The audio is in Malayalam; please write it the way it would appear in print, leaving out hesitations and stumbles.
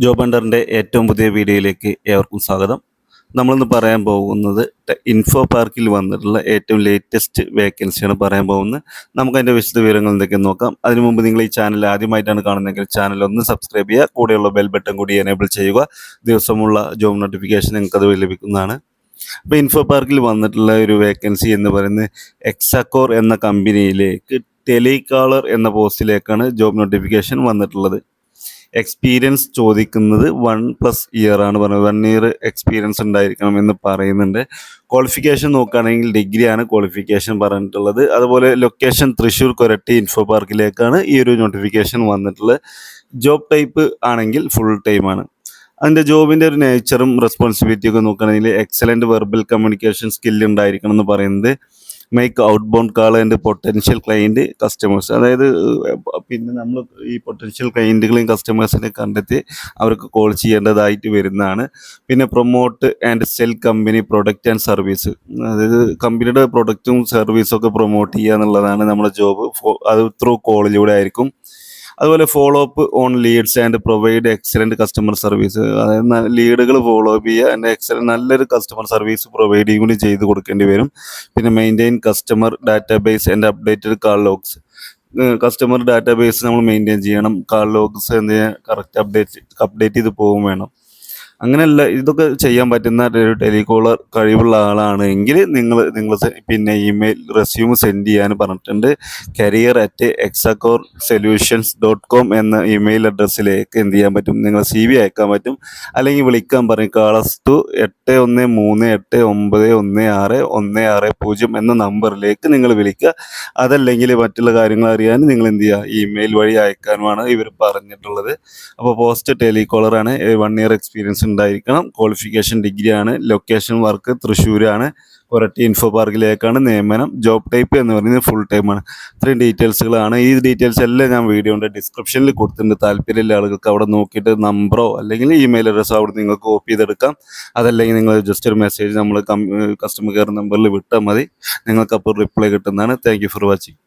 ജോബ് ഹണ്ടറിൻ്റെ ഏറ്റവും പുതിയ വീഡിയോയിലേക്ക് ഏവർക്കും സ്വാഗതം. നമ്മളിന്ന് പറയാൻ പോകുന്നത് ഇൻഫോ പാർക്കിൽ വന്നിട്ടുള്ള ഏറ്റവും ലേറ്റസ്റ്റ് വേക്കൻസിയാണ് പറയാൻ പോകുന്നത്. നമുക്ക് അതിൻ്റെ വിശദ വിവരങ്ങൾ എന്തൊക്കെയെന്ന് നോക്കാം. അതിനു മുമ്പ് നിങ്ങൾ ഈ ചാനൽ ആദ്യമായിട്ടാണ് കാണുന്നതെങ്കിൽ ചാനൽ ഒന്ന് സബ്സ്ക്രൈബ് ചെയ്യുക, കൂടെയുള്ള ബെൽ ബട്ടൺ കൂടി എനേബിൾ ചെയ്യുക. ദിവസമുള്ള ജോബ് നോട്ടിഫിക്കേഷൻ നിങ്ങൾക്ക് അത് ലഭിക്കുന്നതാണ്. അപ്പോൾ ഇൻഫോ പാർക്കിൽ വന്നിട്ടുള്ള ഒരു വേക്കൻസി എന്ന് പറയുന്നത് എക്സാക്കോർ എന്ന കമ്പനിയിലേക്ക് ടെലികാളർ എന്ന പോസ്റ്റിലേക്കാണ് ജോബ് നോട്ടിഫിക്കേഷൻ വന്നിട്ടുള്ളത്. എക്സ്പീരിയൻസ് ചോദിക്കുന്നത് 1+ ഇയർ ആണ് പറയുന്നത്. 1 ഇയർ എക്സ്പീരിയൻസ് ഉണ്ടായിരിക്കണം എന്ന് പറയുന്നുണ്ട്. ക്വാളിഫിക്കേഷൻ നോക്കുകയാണെങ്കിൽ ഡിഗ്രിയാണ് ക്വാളിഫിക്കേഷൻ പറഞ്ഞിട്ടുള്ളത്. അതുപോലെ ലൊക്കേഷൻ തൃശ്ശൂർ കൊരട്ടി ഇൻഫോ പാർക്കിലേക്കാണ് ഈ ഒരു നോട്ടിഫിക്കേഷൻ വന്നിട്ടുള്ളത്. ജോബ് ടൈപ്പ് ആണെങ്കിൽ ഫുൾ ടൈമാണ്. അതിൻ്റെ ജോബിൻ്റെ ഒരു നേച്ചറും റെസ്പോൺസിബിലിറ്റിയൊക്കെ നോക്കുകയാണെങ്കിൽ എക്സലൻറ്റ് വെർബൽ കമ്മ്യൂണിക്കേഷൻ സ്കില്ല് ഉണ്ടായിരിക്കണം എന്ന് പറയുന്നത്. Make outbound call and potential client customers, അതായത് പിന്നെ നമ്മൾ ഈ പൊട്ടൻഷ്യൽ ക്ലയൻറ്റുകളെയും കസ്റ്റമേഴ്സിനെ കണ്ടെത്തി അവർക്ക് കോൾ ചെയ്യേണ്ടതായിട്ട് വരുന്നതാണ്. പിന്നെ promote and cell company product and service, അതായത് കമ്പനിയുടെ പ്രൊഡക്റ്റും സർവീസും ഒക്കെ പ്രൊമോട്ട് ചെയ്യുക എന്നുള്ളതാണ് നമ്മുടെ ജോബ്. അത് ത്രൂ കോളിലൂടെ ആയിരിക്കും. അതുപോലെ follow up on leads and provide excellent customer service, അതായത് ലീഡുകൾ ഫോളോ അപ്പ് ചെയ്യുക ആൻഡ് നല്ലൊരു കസ്റ്റമർ സർവീസ് പ്രൊവൈഡ് കൂടി ചെയ്ത് കൊടുക്കേണ്ടി വരും. പിന്നെ maintain customer database and updated call logs, customer database നമ്മൾ മെയിൻറ്റെയിൻ ചെയ്യണം. കാൾ ലോഗ്സ് എന്ത് കറക്റ്റ് അപ്ഡേറ്റ് ചെയ്ത് പോകും വേണം. അങ്ങനെയല്ല, ഇതൊക്കെ ചെയ്യാൻ പറ്റുന്ന ഒരു ടെലികോളർ കഴിവുള്ള ആളാണെങ്കിൽ നിങ്ങൾ പിന്നെ ഇമെയിൽ റെസ്യൂം സെൻഡ് ചെയ്യാൻ പറഞ്ഞിട്ടുണ്ട്. career@exacorsolutions.com എന്ന ഇമെയിൽ അഡ്രസ്സിലേക്ക് എന്ത് ചെയ്യാൻ പറ്റും, നിങ്ങൾ CV അയക്കാൻ പറ്റും. അല്ലെങ്കിൽ വിളിക്കാൻ പറയും. കാളസ് ടു 8131891616 എന്ന നമ്പറിലേക്ക് നിങ്ങൾ വിളിക്കുക. അതല്ലെങ്കിൽ മറ്റുള്ള കാര്യങ്ങൾ അറിയാൻ നിങ്ങൾ എന്ത് ചെയ്യുക, ഇമെയിൽ വഴി അയക്കാനുമാണ് ഇവർ പറഞ്ഞിട്ടുള്ളത്. അപ്പോൾ പോസ്റ്റ് ടെലികോളറാണ്. 1 ഇയർ എക്സ്പീരിയൻസ് ഉണ്ടായിരിക്കണം. ക്വാളിഫിക്കേഷൻ ഡിഗ്രിയാണ്. ലൊക്കേഷൻ വർക്ക് തൃശ്ശൂരാണ്. കൊരട്ടി ഇൻഫോ പാർക്കിലേക്കാണ് നിയമനം. ജോബ് ടൈപ്പ് എന്ന് പറയുന്നത് ഫുൾ ടൈമാണ്. ഇത്രയും ഡീറ്റെയിൽസുകളാണ്. ഈ ഡീറ്റെയിൽസ് എല്ലാം ഞാൻ വീഡിയോയുടെ ഡിസ്ക്രിപ്ഷനിൽ കൊടുത്തിട്ടുണ്ട്. താല്പര്യമുള്ള ആളുകൾക്ക് അവിടെ നോക്കിയിട്ട് നമ്പറോ അല്ലെങ്കിൽ ഇമെയിൽ അഡ്രസ്സോ അവിടെ നിങ്ങൾക്ക് കോപ്പി ചെയ്തെടുക്കാം. അതല്ലെങ്കിൽ നിങ്ങൾ ജസ്റ്റ് ഒരു മെസ്സേജ് നമ്മൾ കസ്റ്റമർ കെയർ നമ്പറിൽ വിട്ടാൽ മതി. നിങ്ങൾക്ക് അപ്പോൾ റിപ്ലൈ കിട്ടുന്നതാണ്. Thank you for watching.